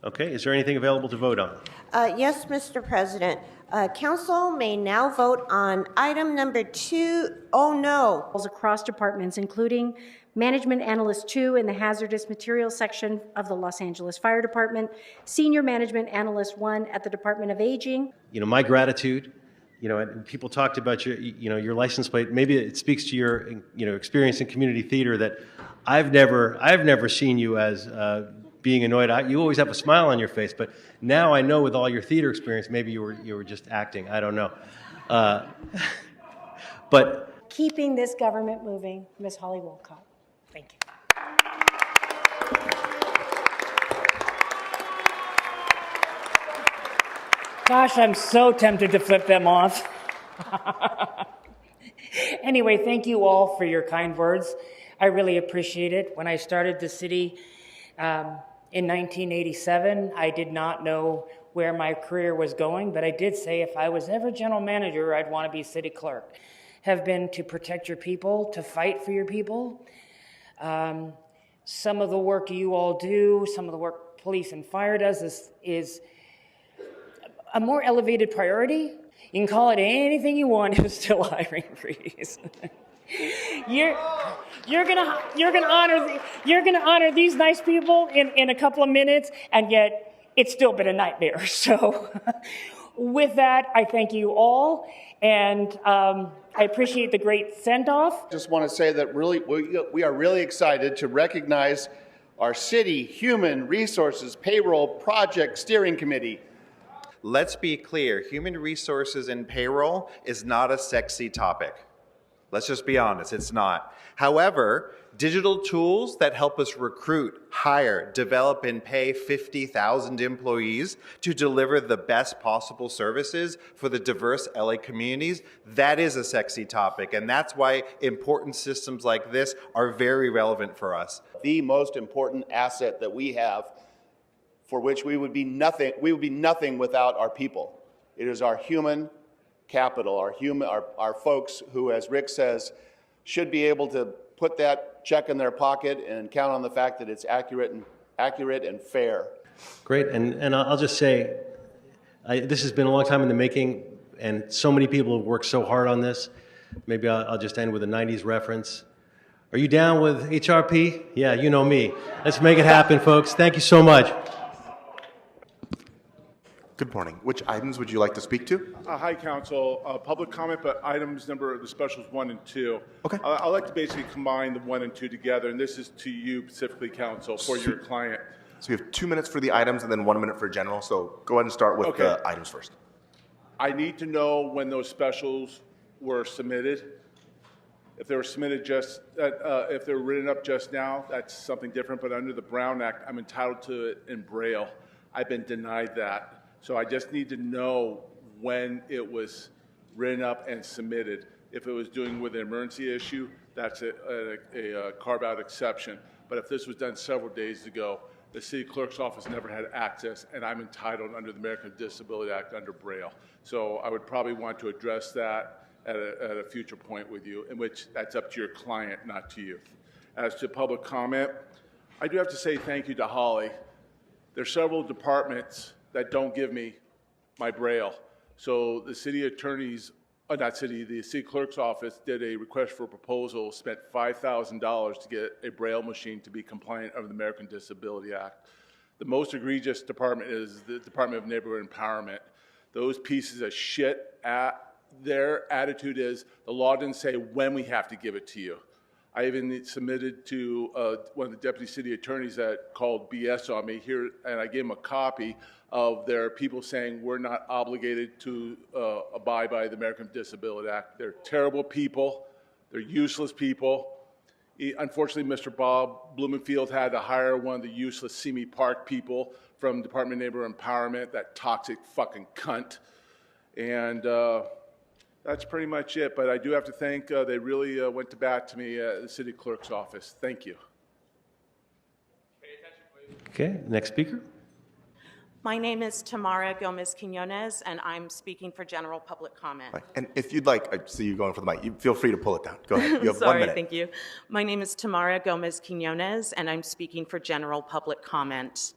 Okay, is there anything available to vote on? Yes, Mr. President. Council may now vote on item number 2. Oh, no. Across departments, including Management Analyst 2 in the Hazardous Materials section of the Los Angeles Fire Department, Senior Management Analyst 1 at the Department of Aging. My gratitude, and people talked about your license plate. Maybe it speaks to your, experience in community theater that I've never seen you as being annoyed. You always have a smile on your face, but now I know with all your theater experience, maybe you were just acting. I don't know. But Keeping this government moving, Ms. Holly Wolcott. Thank you. Gosh, I'm so tempted to flip them off. Anyway, thank you all for your kind words. I really appreciate it. When I started the city in 1987, I did not know where my career was going, but I did say if I was ever general manager, I'd want to be city clerk. Have been to protect your people, to fight for your people. Some of the work you all do, some of the work police and fire does is a more elevated priority. You can call it anything you want, it's still a hiring freeze. You're gonna honor these nice people in a couple of minutes, and yet it's still been a nightmare. So with that, I thank you all, and I appreciate the great send-off. Just want to say that really we are really excited to recognize our City Human Resources Payroll Project Steering Committee. Let's be clear, human resources and payroll is not a sexy topic. Let's just be honest, it's not. However, digital tools that help us recruit, hire, develop, and pay 50,000 employees to deliver the best possible services for the diverse LA communities, that is a sexy topic. And that's why important systems like this are very relevant for us. The most important asset that we have, for which we would be nothing without our people. It is our human capital, our folks who, as Rick says, should be able to put that check in their pocket and count on the fact that it's accurate and fair. great, and I'll just say, this has been a long time in the making, and so many people have worked so hard on this. Maybe I'll just end with a 90s reference. Are you down with HRP? Yeah, you know me. Let's make it happen, folks. Thank you so much. Good morning. Which items would you like to speak to? Hi, Council. Public comment, but items number, the specials 1 and 2. Okay. I'd like to basically combine the 1 and 2 together, and this is to you specifically, Council, for your client. So we have 2 minutes for the items and then 1 minute for general. So go ahead and start with the items first. I need to know when those specials were submitted. If they were submitted if they were written up just now, that's something different. But under the Brown Act, I'm entitled to it in Braille. I've been denied that. So I just need to know when it was written up and submitted. If it was doing with an emergency issue, that's a carve-out exception. But if this was done several days ago, the city clerk's office never had access, and I'm entitled under the American Disability Act under Braille. So I would probably want to address that at a future point with you, in which that's up to your client, not to you. As to public comment, I do have to say thank you to Holly. There's several departments that don't give me my Braille. So the city attorney's, the city clerk's office did a request for a proposal, spent $5,000 to get a Braille machine to be compliant of the American Disability Act. The most egregious department is the Department of Neighborhood Empowerment. Those pieces of shit, their attitude is the law didn't say when we have to give it to you. I even submitted to one of the deputy city attorneys that called BS on me here, and I gave him a copy of their people saying we're not obligated to abide by the American Disability Act. They're terrible people. They're useless people. Unfortunately, Mr. Bob Blumenfield had to hire one of the useless Simi Park people from Department of Neighborhood Empowerment, that toxic fucking cunt. And that's pretty much it. But I do have to thank, they really went to bat to me at the city clerk's office. Thank you. Pay attention, please. Okay, next speaker. My name is Tamara Gomez-Quinones, and I'm speaking for general public comment. Right. And if you'd like, I see you going for the mic. You feel free to pull it down. Go ahead. You have 1 minute. Thank you. My name is Tamara Gomez-Quinones, and I'm speaking for general public comment.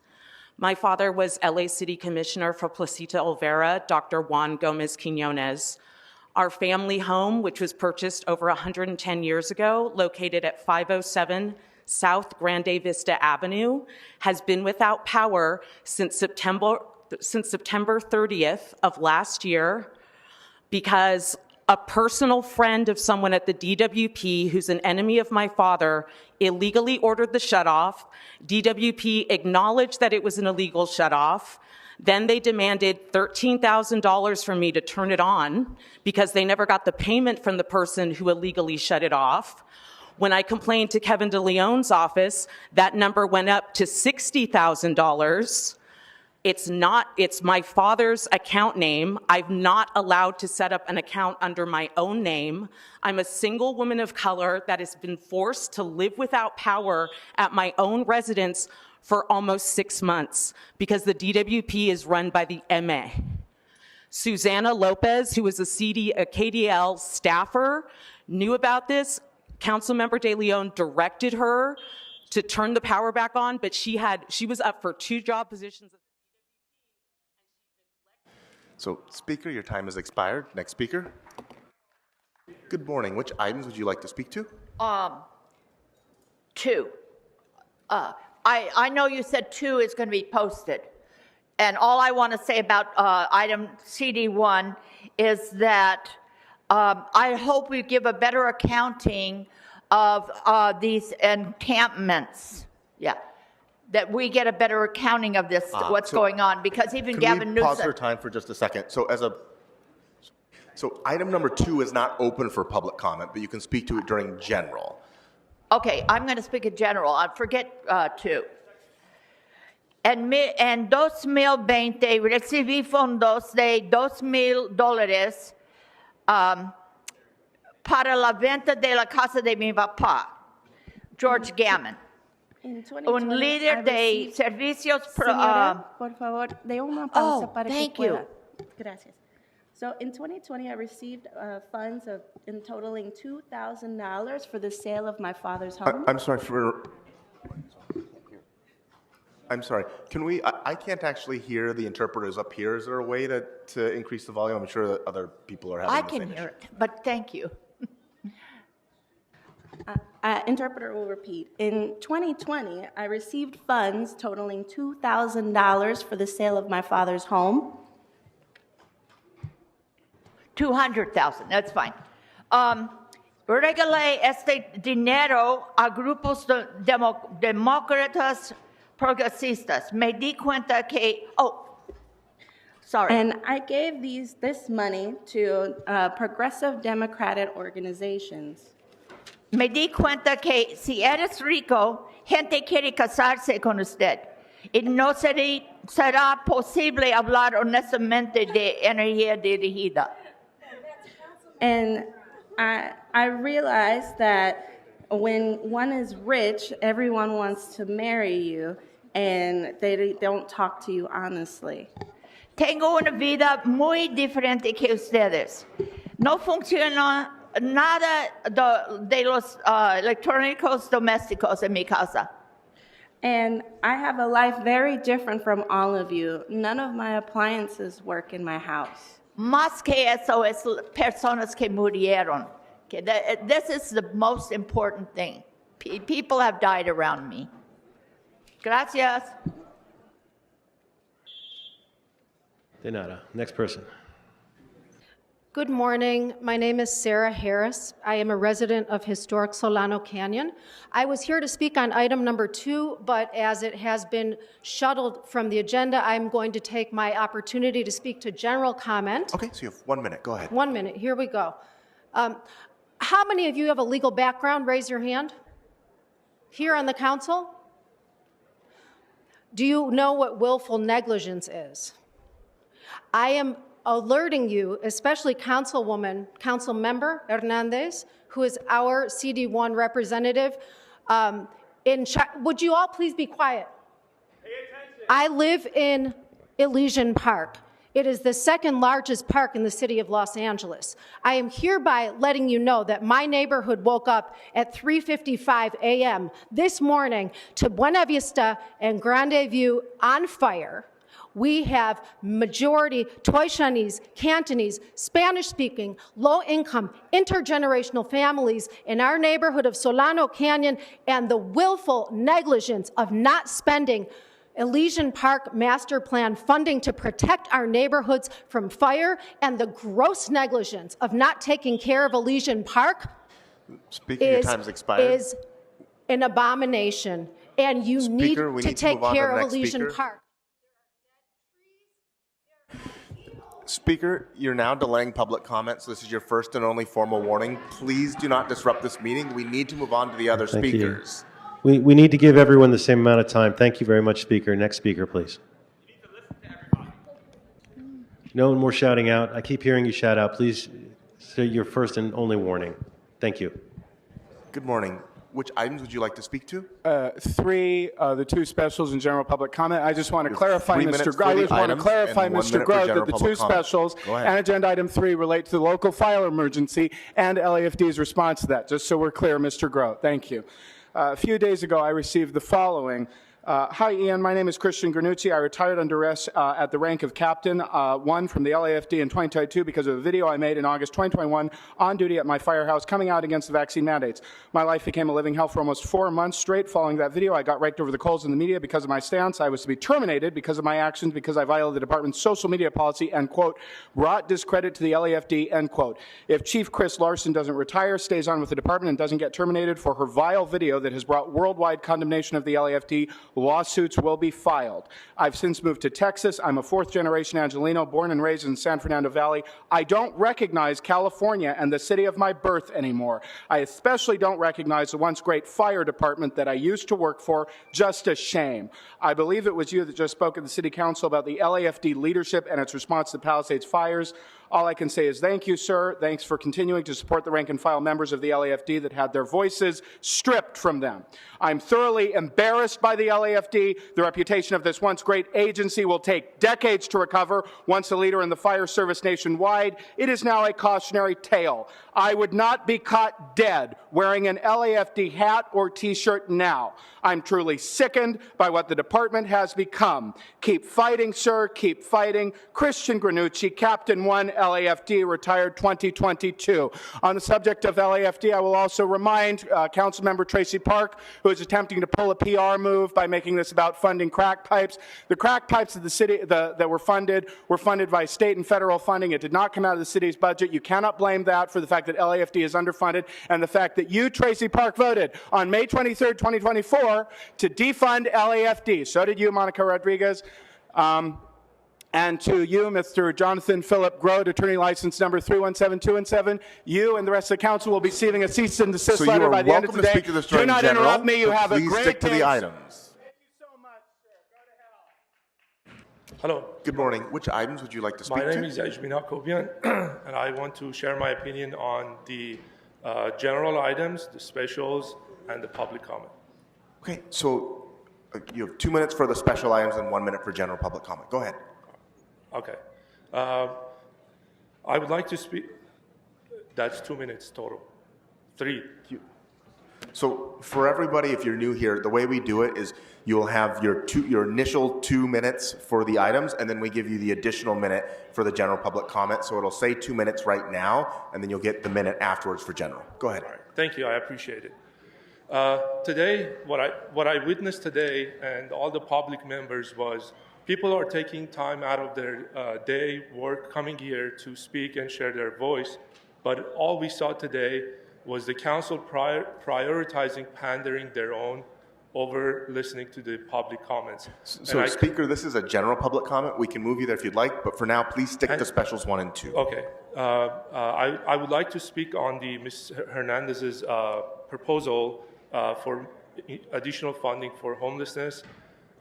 My father was LA City Commissioner for Placita Olvera, Dr. Juan Gomez Quinones. Our family home, which was purchased over 110 years ago, located at 507 South Grande Vista Avenue, has been without power since September 30th of last year because a personal friend of someone at the DWP who's an enemy of my father illegally ordered the shutoff. DWP acknowledged that it was an illegal shutoff. Then they demanded $13,000 from me to turn it on because they never got the payment from the person who illegally shut it off. When I complained to Kevin DeLeon's office, that number went up to $60,000. It's my father's account name. I'm not allowed to set up an account under my own name. I'm a single woman of color that has been forced to live without power at my own residence for almost 6 months because the DWP is run by the MA. Susanna Lopez, who was a KDL staffer, knew about this. Councilmember De Leon directed her to turn the power back on, but she was up for 2 job positions. So, Speaker, your time has expired. Next speaker. Good morning. Which items would you like to speak to? 2. I know you said 2 is going to be posted. And all I want to say about item CD1 is that I hope we give a better accounting of these encampments. Yeah. That we get a better accounting of this, what's going on, because even Gavin Newsom... Pause for time for just a second. So item number 2 is not open for public comment, but you can speak to it during general. Okay, I'm going to speak in general. I forget 2. En 2020 recibí fondos de $2,000 para la venta de la casa de mi papá, George Gammon. Un líder de servicios... Señora, por favor, de una pausa para thank que pueda. you. Gracias. So in 2020, I received funds in totaling $2,000 for the sale of my father's home. I'm sorry. Can we? I can't actually hear the interpreters up here. Is there a way to increase the volume? I'm sure that other people are having I the can same hear issue. it, but thank you. Interpreter will repeat. In 2020, I received funds totaling $2,000 for the sale of my father's home. 200,000, that's fine. Regalé este dinero a grupos demócratas progresistas. Me di cuenta que, sorry. And I gave this money to progressive democratic organizations. Me di cuenta que si eres rico, gente quiere casarse con usted. Y no será posible hablar honestamente de energía dirigida. And I realized that when one is rich, everyone wants to marry you, and they don't talk to you honestly. Tengo una vida muy diferente que ustedes. No funciona nada de los electrónicos domésticos en mi casa. And I have a life very different from all of you. None of my appliances work in my house. Más que eso es personas que murieron. Okay, this is the most important thing. People have died around me. Gracias. De nada. Next person. Good morning. My name is Sarah Harris. I am a resident of historic Solano Canyon. I was here to speak on item number 2, but as it has been shuttled from the agenda, I'm going to take my opportunity to speak to general comment. Okay, so you have 1 minute. Go ahead. 1 minute. Here we go. How many of you have a legal background? Raise your hand. Here on the council? Do you know what willful negligence is? I am alerting you, especially Councilmember Hernandez, who is our CD1 representative. Would you all please be quiet? Pay attention. I live in Elysian Park, It is the second largest park in the city of Los Angeles. I am hereby letting you know that my neighborhood woke up at 3:55 a.m. this morning to Buena Vista and Grande View on fire. We have majority Toy-Chinese, Cantonese, Spanish-speaking, low-income, intergenerational families in our neighborhood of Solano Canyon, and the willful negligence of not spending Elysian Park Master Plan funding to protect our neighborhoods from fire, and the gross negligence of not taking care of Elysian Park Speaker, your time's expired. is an abomination. And you need Speaker, we to need to take move on to care the of next Elysian speaker. Park. Speaker, you're now delaying public comment, so this is your first and only formal warning. Please do not disrupt this meeting. We need to move on to the other Thank you. speakers. We need to give everyone the same amount of time. Thank you very much, Speaker. Next speaker, please. No more shouting out. I keep hearing you shout out. Please say your first and only warning. Thank you. Good morning. Which items would you like to speak to? Three, the two specials in general public comment. I just want to clarify, 3 minutes Mr. for the items and 1 minute for Grote, that general the two public comment. specials Go ahead. and agenda item 3 relate to the local fire emergency and LAFD's response to that. Just so we're clear, Mr. Grote. Thank you. A few days ago, I received the following. Hi, Ian. My name is Christian Granucci. I retired under arrest at the rank of Captain 1 from the LAFD in 2022 because of a video I made in August 2021 on duty at my firehouse coming out against the vaccine mandates. My life became a living hell for almost 4 months straight following that video. I got raked over the coals in the media because of my stance. I was to be terminated because of my actions because I violated the department's social media policy and, quote, brought discredit to the LAFD, end quote. If Chief Chris Larson doesn't retire, stays on with the department, and doesn't get terminated for her vile video that has brought worldwide condemnation of the LAFD, lawsuits will be filed. I've since moved to Texas. I'm a fourth-generation Angelino, born and raised in San Fernando Valley. I don't recognize California and the city of my birth anymore. I especially don't recognize the once great fire department that I used to work for. Just a shame. I believe it was you that just spoke at the City Council about the LAFD leadership and its response to the Palisades fires. All I can say is thank you, sir. Thanks for continuing to support the rank-and-file members of the LAFD that had their voices stripped from them. I'm thoroughly embarrassed by the LAFD. The reputation of this once great agency will take decades to recover. Once a leader in the fire service nationwide, it is now a cautionary tale. I would not be caught dead wearing an LAFD hat or T-shirt now. I'm truly sickened by what the department has become. Keep fighting, sir. Keep fighting. Christian Granucci, Captain 1, LAFD, retired 2022. On the subject of LAFD, I will also remind Councilmember Traci Park, who is attempting to pull a PR move by making this about funding crack pipes. The crack pipes of the city that were funded by state and federal funding. It did not come out of the city's budget. You cannot blame that for the fact that LAFD is underfunded and the fact that you, Traci Park, voted on May 23rd, 2024 to defund LAFD. So did you, Monica Rodriguez. And to you, Mr. Jonathan Philip Grote, attorney license number 317217, you and the rest of the council will be receiving a cease and desist So letter you by are the end of welcome the to day. speak to this Do during not general, interrupt me. You but have a please great stick to day. the items. Thank you so much, sir. Go to hell. Hello. Good morning. Which items would you like to speak My to? name is Ajmin Hakobian, and I want to share my opinion on the general items, the specials, and the public comment. Okay, so you have 2 minutes for the special items and 1 minute for general public comment. Go ahead. Okay. I would like to speak. That's 2 minutes total. 3. So for everybody, if you're new here, the way we do it is you'll have your initial 2 minutes for the items, and then we give you the additional minute for the general public comment. So it'll say 2 minutes right now, and then you'll get the minute afterwards for general. Go ahead. All right. Thank you. I appreciate it. Today, what I witnessed today, and all the public members, was people are taking time out of their day work coming here to speak and share their voice. But all we saw today was the council prioritizing pandering their own over listening to the public comments. So, Speaker, this is a general public comment. We can move you there if you'd like, but for now, please stick to specials 1 and 2. Okay. I would like to speak on the Ms. Hernandez's proposal for additional funding for homelessness.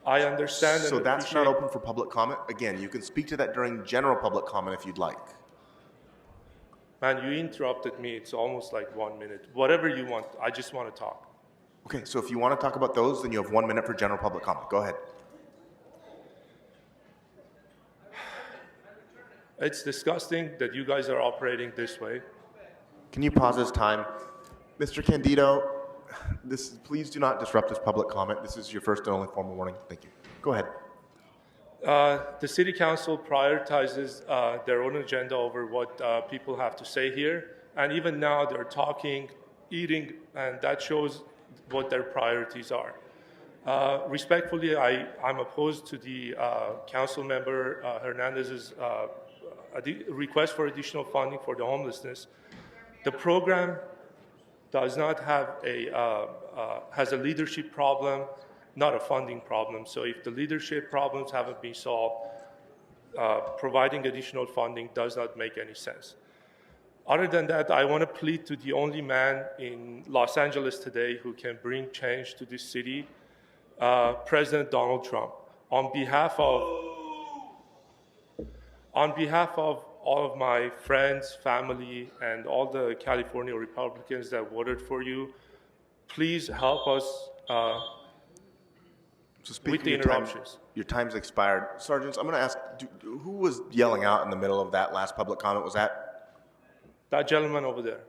I understand. So that's not open for public comment. Again, you can speak to that during general public comment if you'd like. Man, you interrupted me. It's almost like 1 minute. Whatever you want. I just want to talk. Okay, so if you want to talk about those, then you have 1 minute for general public comment. Go ahead. It's disgusting that you guys are operating this way. Can you pause this time? Mr. Candido, please do not disrupt this public comment. This is your first and only formal warning. Thank you. Go ahead. The city council prioritizes their own agenda over what people have to say here. And even now they're talking, eating, and that shows what their priorities are. Respectfully, I'm opposed to the council member Hernandez's request for additional funding for the homelessness. The program does not have has a leadership problem, not a funding problem. So if the leadership problems haven't been solved, providing additional funding does not make any sense. Other than that, I want to plead to the only man in Los Angeles today who can bring change to this city, President Donald Trump. On behalf of all of my friends, family, and all the California Republicans that voted for you, please help us with the interruptions. Your time's expired. Sergeants, I'm going to ask, who was yelling out in the middle of that last public comment? Was that? That gentleman over there.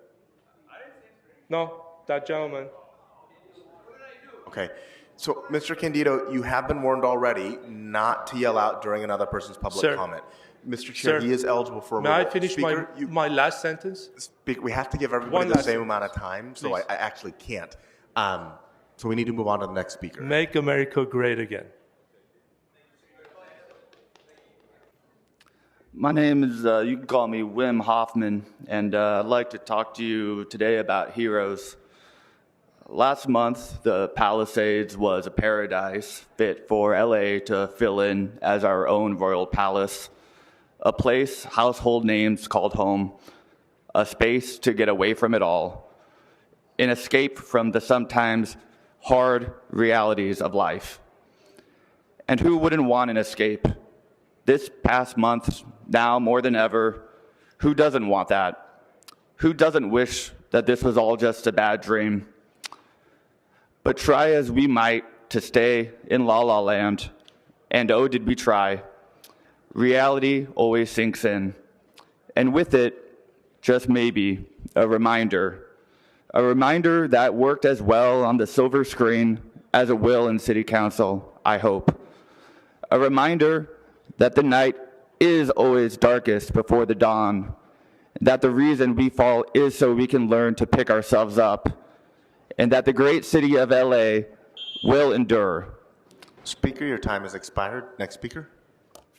No, that gentleman. Okay. So, Mr. Candido, you have been warned already not to yell out during another person's public comment. Mr. Chair, he is eligible for a May I finish my last sentence? We have to give everybody the same amount of time, so I actually can't. So we need to move on to the next speaker. Make America great again. My name is, you can call me Wim Hoffman, and I'd like to talk to you today about heroes. Last month, the Palisades was a paradise fit for LA to fill in as our own royal palace, a place household names called home, a space to get away from it all, an escape from the sometimes hard realities of life. And who wouldn't want an escape? This past month, now more than ever, who doesn't want that? Who doesn't wish that this was all just a bad dream? But try as we might to stay in La La Land, and oh, did we try. Reality always sinks in, and with it, just maybe, a reminder that worked as well on the silver screen as it will in City Council, I hope. A reminder that the night is always darkest before the dawn, that the reason we fall is so we can learn to pick ourselves up, and that the great city of LA will endure. Speaker, your time has expired. Next speaker.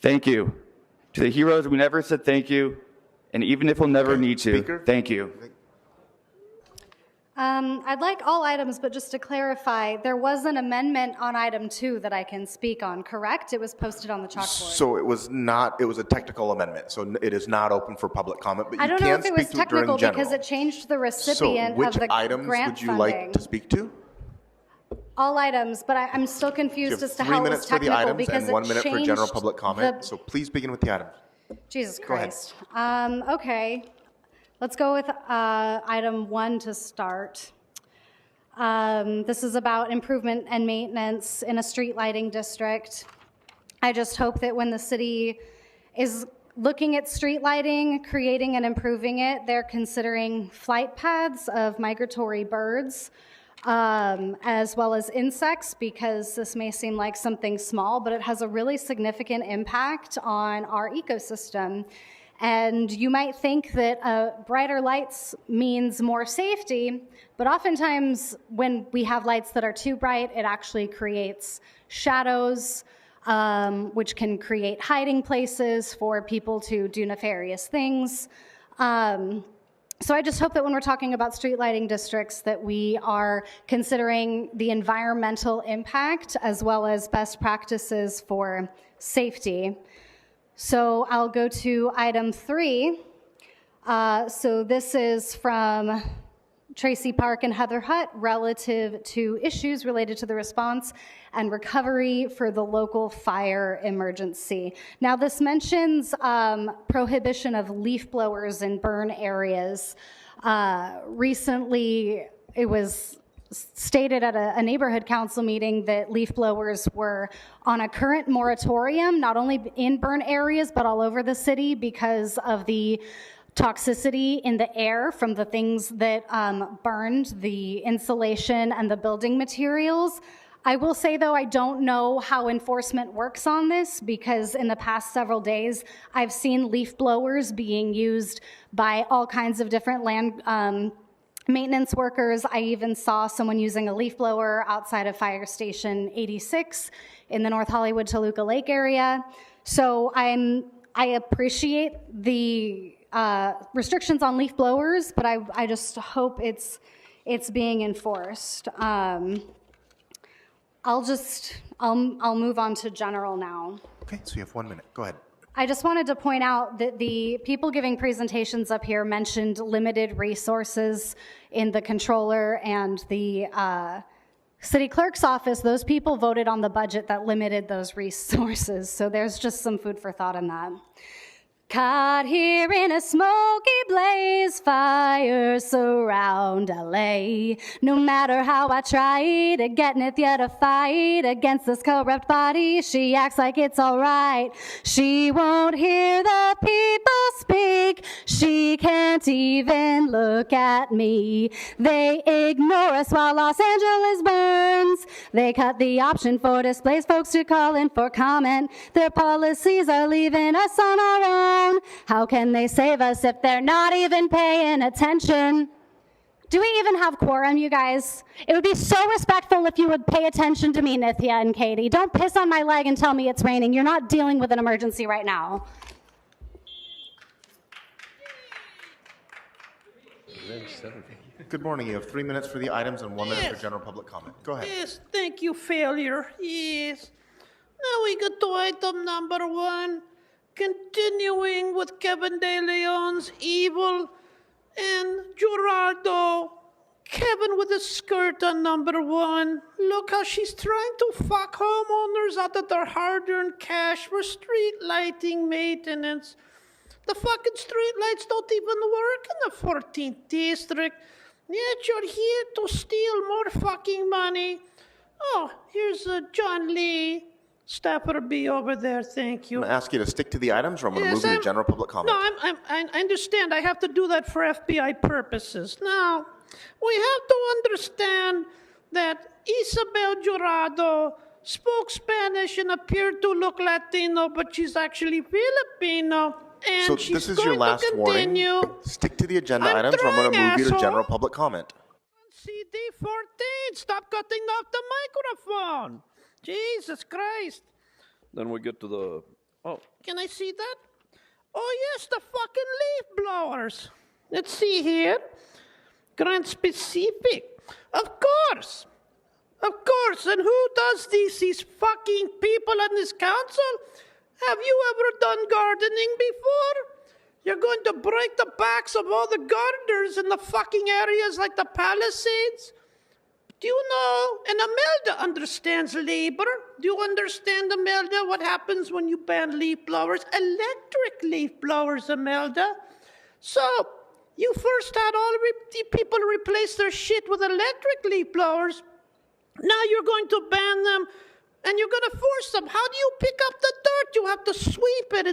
Thank you. To the heroes we never said thank you, and even if we'll never need to, thank you. I'd like all items, but just to clarify, there was an amendment on item 2 that I can speak on, correct? It was posted on the chalkboard. So it was not, it was a technical amendment, so it is not open for public comment, but I you don't know can if it speak was to it during technical general. because it changed the recipient So of the which items grant would you funding. like to speak to? All items, but I'm still confused as to how it was for the technical items because and 1 minute for general changed public comment, the- so please begin with the items. Jesus Go ahead. Christ. Okay, let's go with item 1 to start. This is about improvement and maintenance in a street lighting district. I just hope that when the city is looking at street lighting, creating and improving it, they're considering flight paths of migratory birds, as well as insects, because this may seem like something small, but it has a really significant impact on our ecosystem. And you might think that brighter lights means more safety, but oftentimes when we have lights that are too bright, it actually creates shadows, which can create hiding places for people to do nefarious things. So I just hope that when we're talking about street lighting districts that we are considering the environmental impact as well as best practices for safety. So I'll go to item 3. So this is from Traci Park and Heather Hutt relative to issues related to the response and recovery for the local fire emergency. Now this mentions prohibition of leaf blowers in burn areas. Recently, it was stated at a neighborhood council meeting that leaf blowers were on a current moratorium, not only in burn areas, but all over the city because of the toxicity in the air from the things that burned the insulation and the building materials. I will say, though, I don't know how enforcement works on this because in the past several days, I've seen leaf blowers being used by all kinds of different land maintenance workers. I even saw someone using a leaf blower outside of Fire Station 86 in the North Hollywood Toluca Lake area. So I appreciate the restrictions on leaf blowers, but I just hope it's being enforced. I'll move on to general now. Okay, so you have 1 minute. Go ahead. I just wanted to point out that the people giving presentations up here mentioned limited resources in the controller and the city clerk's office. Those people voted on the budget that limited those resources. So there's just some food for thought in that. Caught here in a smoky blaze, fires surround LA. No matter how I try to get Nithya to fight against this corrupt body, she acts like it's alright. She won't hear the people speak. She can't even look at me. They ignore us while Los Angeles burns. They cut the option for displaced folks to call in for comment. Their policies are leaving us on our own. How can they save us if they're not even paying attention? Do we even have quorum, you guys? It would be so respectful if you would pay attention to me, Nithya and Katie. Don't piss on my leg and tell me it's raining. You're not dealing with an emergency right now. Good morning. You have 3 minutes for the items and 1 minute for general public comment. Go ahead. Yes, thank you, failure. Yes. Now we get to item number 1. Continuing with Kevin De Leon's evil and Gerardo. Kevin with a skirt on number 1. Look how she's trying to fuck homeowners out of their hard-earned cash for street lighting maintenance. The fucking street lights don't even work in the 14th district. Yet you're here to steal more fucking money. Oh, here's John Lee. Staffer B over there, thank you. I'm going to ask you to stick to the items, or I'm going to move you to general public comment. No, I understand. I have to do that for FBI purposes. Now, we have to understand that Isabel Jurado spoke Spanish and appeared to look Latino, but she's actually Filipino. And So she's this is your going last to continue. warning. Stick to the agenda I'm items, or I'm going to trying, move you to asshole. general public comment. CD 14, stop cutting off the microphone. Jesus Christ. Then we get to the, Can I see that? Oh, yes, the fucking leaf blowers. Let's see here. Grant specific. Of course. Of course. And who does this? These fucking people on this council? Have you ever done gardening before? You're going to break the backs of all the gardeners in the fucking areas like the Palisades? Do you know, and Imelda understands labor. Do you understand, Imelda, what happens when you ban leaf blowers? Electric leaf blowers, Imelda. So, you first had all the people replace their shit with electric leaf blowers. Now you're going to ban them, and you're going to force them. How do you pick up the dirt? You have to sweep it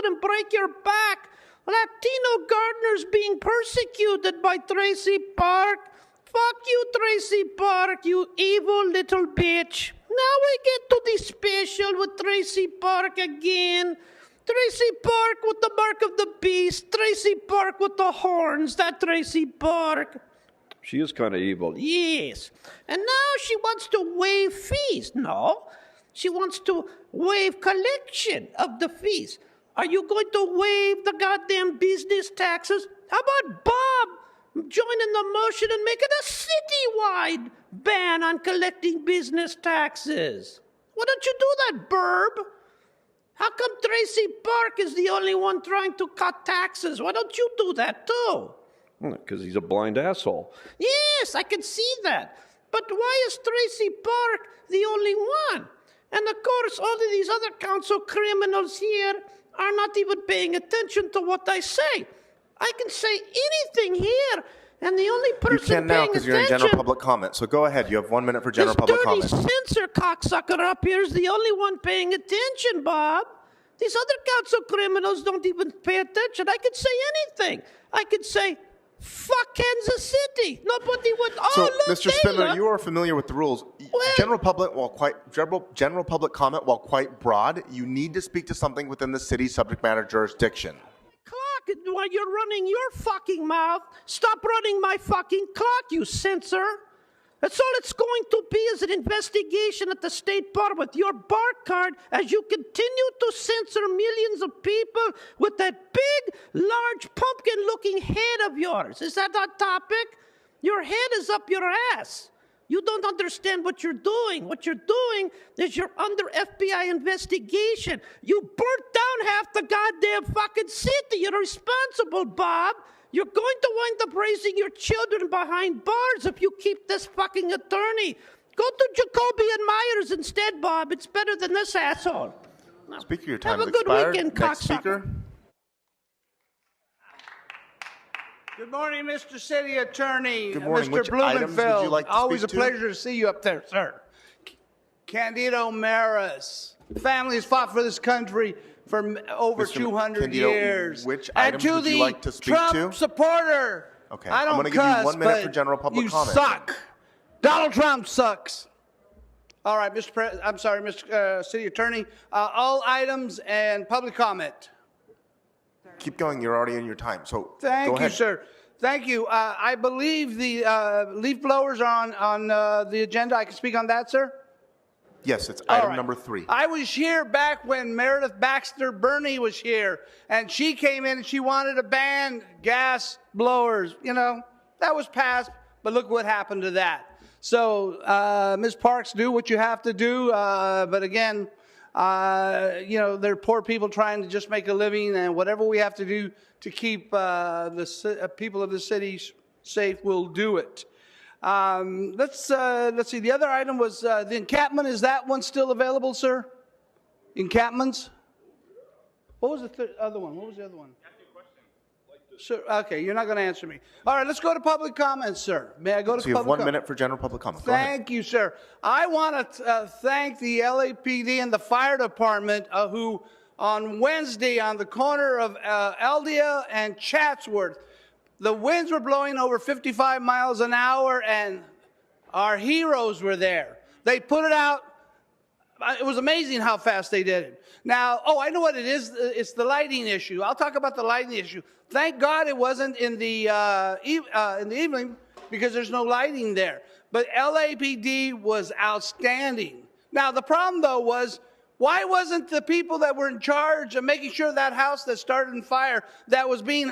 and break your back. Latino gardeners being persecuted by Traci Park. Fuck you, Traci Park, you evil little bitch. Now we get to the special with Traci Park again. Traci Park with the mark of the beast. Traci Park with the horns. That Traci Park. she is kind of evil. Yes. And now she wants to waive fees. No. She wants to waive collection of the fees. Are you going to waive the goddamn business taxes? How about Bob joining the motion and making a citywide ban on collecting business taxes? Why don't you do that, Burb? How come Traci Park is the only one trying to cut taxes? Why don't you do that too? Because he's a blind asshole. Yes, I can see that. But why is Traci Park the only one? And of course, all of these other council criminals here are not even paying attention to what I say. I can say anything here, And the only You person can now paying because you're in attention, general public comment. So go ahead. You have 1 minute for general this public dirty comment. censor cocksucker up here is the only one paying attention, Bob. These other council criminals don't even pay attention. I could say anything. I could say, fuck Kansas City. Nobody would, So, look, Mr. Spindler, Taylor. you are familiar with the rules. General public comment, while quite broad, you need to speak to something within the city's subject matter jurisdiction. Clock while you're running your fucking mouth. Stop running my fucking clock, you censor. That's all it's going to be is an investigation at the State Bar with your bar card as you continue to censor millions of people with that big, large, pumpkin-looking head of yours. Is that a topic? Your head is up your ass. You don't understand what you're doing. What you're doing is you're under FBI investigation. You burnt down half the goddamn fucking city. You're responsible, Bob. You're going to wind up raising your children behind bars if you keep this fucking attorney. Go to Jacoby and Myers instead, Bob. It's better than this asshole. Speaker, your time Have is a good expired. weekend, Next cocksucker. speaker. Good morning, Mr. City Attorney. Good morning. Mr. Which items Blumenfeld. would you like to Always speak a to? pleasure to see you up there, sir. Candido Maris. Family has fought for this country for over Mr. 200 Candido, years. which and items to would the you like to speak Trump to? supporter. Okay, I I'm don't gonna give you cuss, 1 minute but for general public you comment. suck. Donald Trump sucks. All right, Mr. City Attorney. All items and public comment. Keep going. You're already in your time. So Thank go you, ahead. sir. Thank you. I believe the leaf blowers are on the agenda. I can speak on that, sir? Yes, it's All item right. number 3. I was here back when Meredith Baxter Burney was here, and she came in and she wanted to ban gas blowers. You know, that was passed, but look what happened to that. So, Ms. Parks, do what you have to do. But again, you know, they're poor people trying to just make a living, and whatever we have to do to keep the people of the city safe, we'll do it. Let's see. The other item was the encampment. Is that one still available, sir? Encampments? What was the other one? What was the other one? Sir, okay, you're not going to answer me. All right, let's go to public comments, sir. May I go to So you have public 1 minute for general public comment. Go Thank you, sir. I want to thank the LAPD and the fire department who on Wednesday on the corner of Eldia and Chatsworth, the winds were blowing over 55 miles an hour and our heroes were there. They put it out. It was amazing how fast they did it. Now, I know what it is. It's the lighting issue. I'll talk about the lighting issue. Thank God it wasn't in the evening because there's no lighting there. But LAPD was outstanding. Now, the problem, though, was why wasn't the people that were in charge of making sure that house that started in fire that was being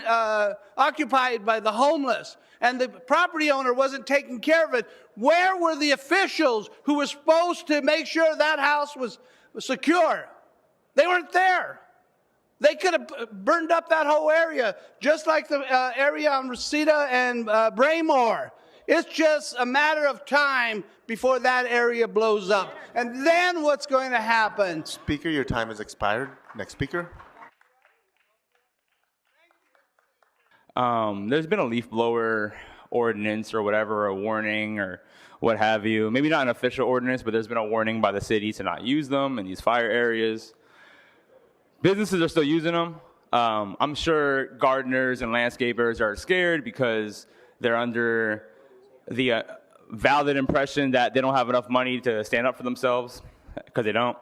occupied by the homeless and the property owner wasn't taking care of it, where were the officials who were supposed to make sure that house was secure? They weren't there. They could have burned up that whole area, just like the area on Reseda and Braymore. It's just a matter of time before that area blows up. And then what's going to happen? Speaker, your time has expired. Next speaker. There's been a leaf blower ordinance or whatever, a warning or what have you. Maybe not an official ordinance, but there's been a warning by the city to not use them in these fire areas. Businesses are still using them. I'm sure gardeners and landscapers are scared because they're under the valid impression that they don't have enough money to stand up for themselves, because they don't.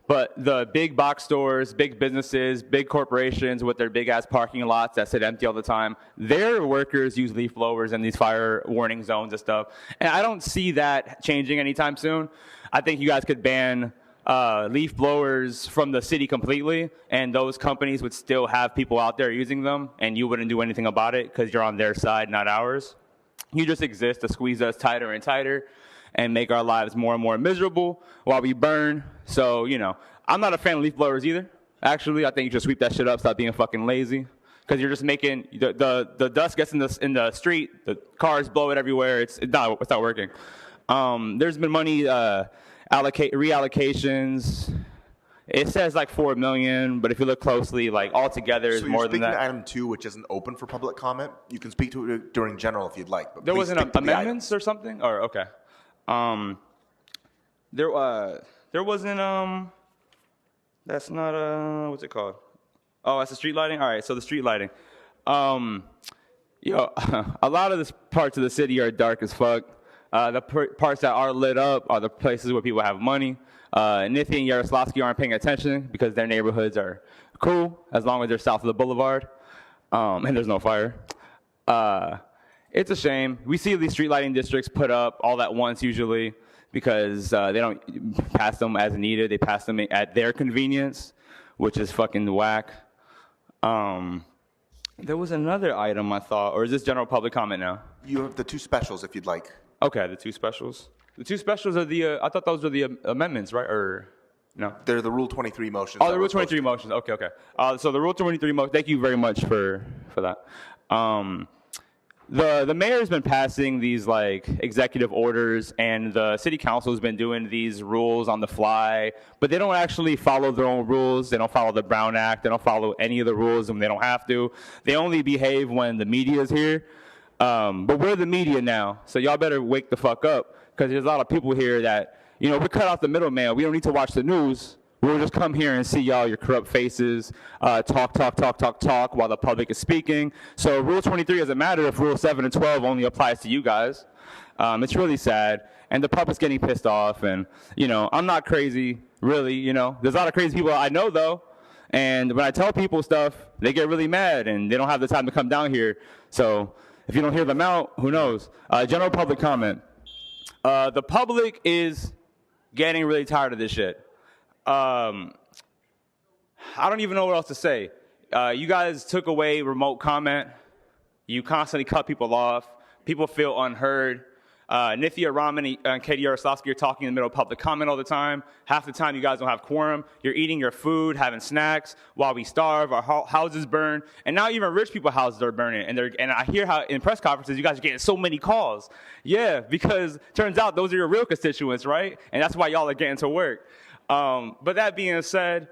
But the big box stores, big businesses, big corporations with their big-ass parking lots that sit empty all the time, their workers use leaf blowers in these fire warning zones and stuff. And I don't see that changing anytime soon. I think you guys could ban leaf blowers from the city completely, and those companies would still have people out there using them, and you wouldn't do anything about it because you're on their side, not ours. You just exist to squeeze us tighter and tighter and make our lives more and more miserable while we burn. So, you know, I'm not a fan of leaf blowers either. Actually, I think you should sweep that shit up, stop being fucking lazy, because you're just making the dust gets in the street, the cars blow it everywhere. It's not working. There's been money reallocations It says like 4 million, but if you look closely, like altogether is So more you're than speaking to that. item 2, which isn't open for public comment. You can speak to it during general if you'd like. But There please wasn't stick to the amendments or something? Or okay. There wasn't that's not what's it called? Oh, that's the street lighting? All right, so the street lighting. Yo, a lot of the parts of the city are dark as fuck. The parts that are lit up are the places where people have money. Nithya and Yaroslavsky aren't paying attention because their neighborhoods are cool as long as they're south of the boulevard and there's no fire. It's a shame. We see these street lighting districts put up all at once usually because they don't pass them as needed. They pass them at their convenience, which is fucking whack. There was another item I thought, or is this general public comment now? You have the 2 specials if you'd like. Okay, the 2 specials. The 2 specials are the, I thought those were the amendments, right? Or no? They're the Rule 23 motions. Oh, the Rule 23 motions. Okay. So the Rule 23 motion, thank you very much for that. The mayor's been passing these like executive orders, and the city council's been doing these rules on the fly, but they don't actually follow their own rules. They don't follow the Brown Act. They don't follow any of the rules, and they don't have to. They only behave when the media is here. But we're the media now, so y'all better wake the fuck up, because there's a lot of people here that, you know, we cut off the middleman. We don't need to watch the news. We'll just come here and see y'all, your corrupt faces, talk while the public is speaking. So Rule 23 doesn't matter if Rule 7 and 12 only applies to you guys. It's really sad, and the public's getting pissed off, and, you know, I'm not crazy, really, you know. There's a lot of crazy people I know, though, and when I tell people stuff, they get really mad, and they don't have the time to come down here. So if you don't hear them out, who knows? General public comment. The public is getting really tired of this shit. I don't even know what else to say. You guys took away remote comment. You constantly cut people off. People feel unheard. Nithya Raman and Katie Yaroslavsky are talking in the middle of public comment all the time. Half the time you guys don't have quorum. You're eating your food, having snacks while we starve, our houses burn, and now even rich people's houses are burning. And I hear how in press conferences you guys are getting so many calls. Yeah, because turns out those are your real constituents, right? And that's why y'all are getting to work. But that being said,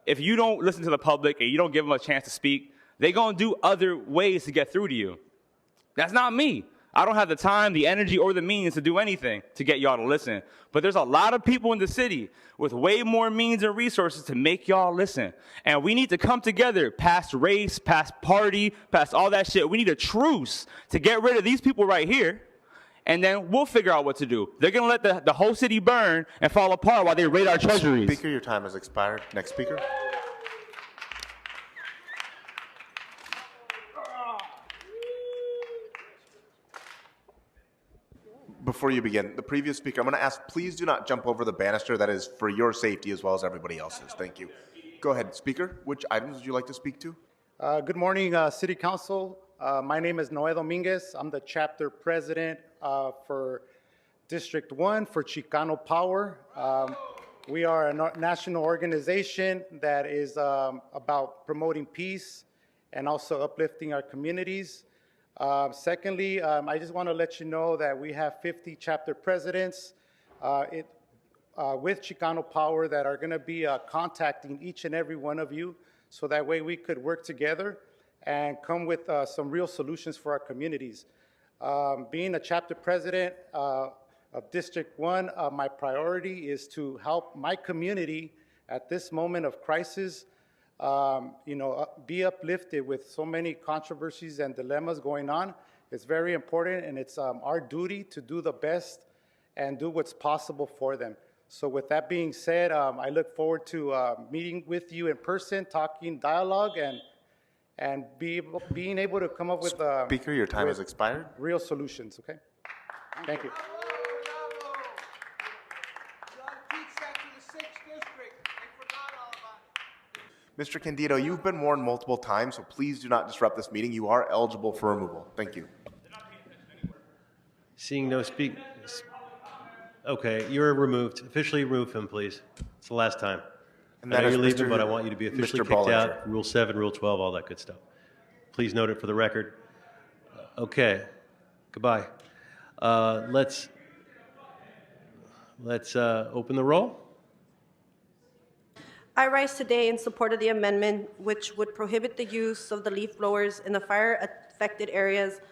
if you don't listen to the public and you don't give them a chance to speak, they're going to do other ways to get through to you. That's not me. I don't have the time, the energy, or the means to do anything to get y'all to listen. But there's a lot of people in the city with way more means and resources to make y'all listen. And we need to come together past race, past party, past all that shit. We need a truce to get rid of these people right here. And then we'll figure out what to do. They're going to let the whole city burn and fall apart while they raid our treasuries. Speaker, your time has expired. Next speaker. Before you begin, the previous speaker, I'm going to ask, please do not jump over the banister. That is for your safety as well as everybody else's. Thank you. Go ahead, speaker. Which items would you like to speak to? Good morning, City Council. My name is Noé Dominguez. I'm the chapter president for District 1 for Chicano Power. We are a national organization that is about promoting peace and also uplifting our communities. Secondly, I just want to let you know that we have 50 chapter presidents with Chicano Power that are going to be contacting each and every one of you, so that way we could work together and come with some real solutions for our communities. Being a chapter president of District 1, my priority is to help my community at this moment of crisis be uplifted with so many controversies and dilemmas going on. It's very important, and it's our duty to do the best and do what's possible for them. So with that being said, I look forward to meeting with you in person, talking dialogue, and being able to come up with Speaker, your time has expired. Real solutions, okay? Thank you. Mr. Candido, you've been warned multiple times, so please do not disrupt this meeting. You are eligible for removal. Thank you. Seeing no speak. Okay, you're removed. Officially remove him, please. It's the last time. And I know that you're is leaving, Mr. but I want you to be officially Mr. kicked Bollinger. out. Rule 7, Rule 12, all that good stuff. Please note it for the record. Okay. Goodbye. Let's open the roll. I rise today in support of the amendment which would prohibit the use of the leaf blowers in the fire-affected areas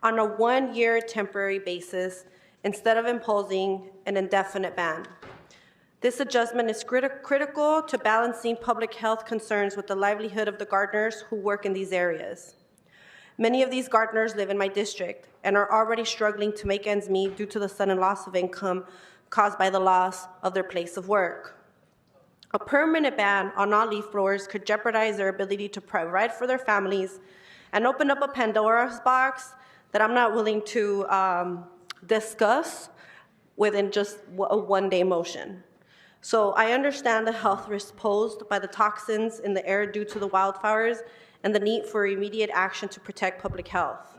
on a one-year temporary basis instead of imposing an indefinite ban. This adjustment is critical to balancing public health concerns with the livelihood of the gardeners who work in these areas. Many of these gardeners live in my district and are already struggling to make ends meet due to the sudden loss of income caused by the loss of their place of work. A permanent ban on all leaf blowers could jeopardize their ability to provide for their families and open up a Pandora's box that I'm not willing to discuss within just a one-day motion. So I understand the health risks posed by the toxins in the air due to the wildfires and the need for immediate action to protect public health.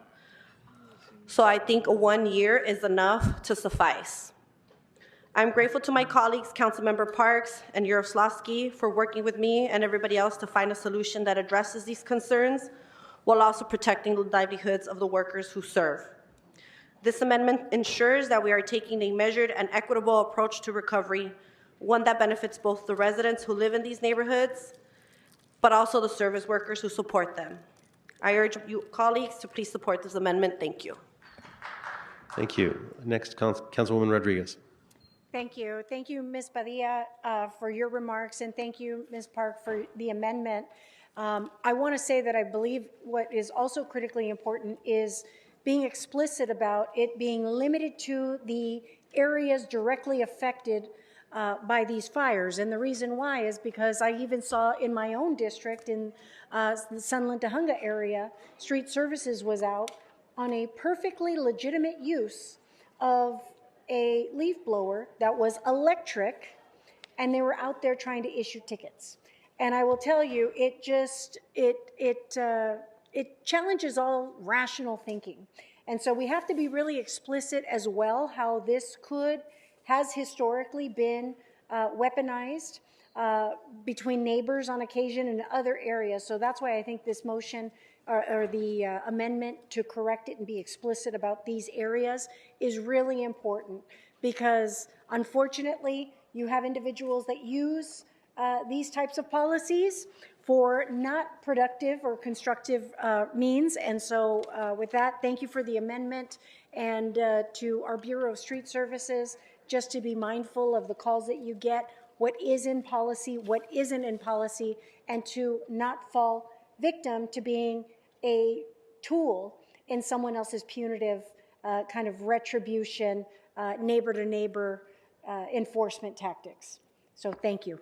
So I think 1 year is enough to suffice. I'm grateful to my colleagues, Councilmember Parks and Yaroslavsky, for working with me and everybody else to find a solution that addresses these concerns while also protecting the livelihoods of the workers who serve. This amendment ensures that we are taking a measured and equitable approach to recovery, one that benefits both the residents who live in these neighborhoods, but also the service workers who support them. I urge you colleagues to please support this amendment. Thank you. Thank you. Next, Councilwoman Rodriguez. Thank you. Thank you, Ms. Padilla, for your remarks, and thank you, Ms. Park, for the amendment. I want to say that I believe what is also critically important is being explicit about it being limited to the areas directly affected by these fires. And the reason why is because I even saw in my own district, in the Sunland Tahunga area, Street Services was out on a perfectly legitimate use of a leaf blower that was electric, and they were out there trying to issue tickets. And I will tell you, it challenges all rational thinking. And so we have to be really explicit as well how this has historically been weaponized between neighbors on occasion and other areas. So that's why I think this motion or the amendment to correct it and be explicit about these areas is really important, because unfortunately you have individuals that use these types of policies for not productive or constructive means. And so with that, thank you for the amendment, and to our Bureau of Street Services, just to be mindful of the calls that you get, what is in policy, what isn't in policy, and to not fall victim to being a tool in someone else's punitive kind of retribution, neighbor to neighbor enforcement tactics. So thank you.